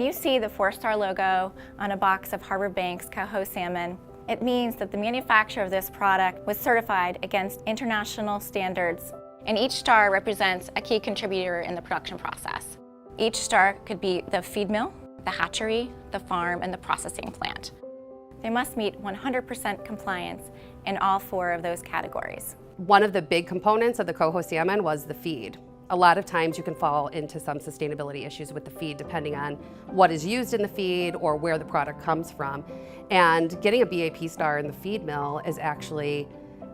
When you see the 4-star logo on a box of Harbor Bank's Coho salmon, it means that the manufacturer of this product was certified against international standards, and each star represents a key contributor in the production process. Each star could be the feed mill, the hatchery, the farm, and the processing plant. They must meet 100% compliance in all 4 of those categories. One of the big components of the Coho salmon was the feed. A lot of times you can fall into some sustainability issues with the feed depending on what is used in the feed or where the product comes from. And getting a BAP star in the feed mill is actually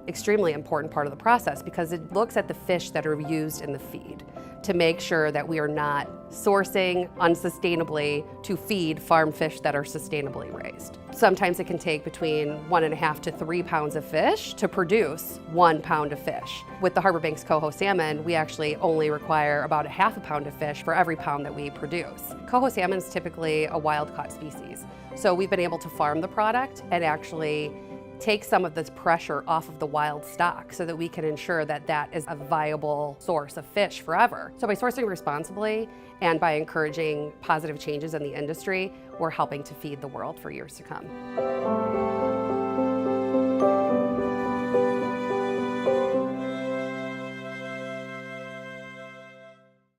extremely important part of the process because it looks at the fish that are used in the feed to make sure that we are not sourcing unsustainably to feed farm fish that are sustainably raised. Sometimes it can take between 1.5 to 3 pounds of fish to produce 1 pound of fish. With the Harbor Bank's Coho salmon, we actually only require about a half a pound of fish for every pound that we produce. Coho salmon is typically a wild-caught species, so we've been able to farm the product and actually take some of this pressure off of the wild stock so that we can ensure that that is a viable source of fish forever. So by sourcing responsibly and by encouraging positive changes in the industry, we're helping to feed the world for years to come.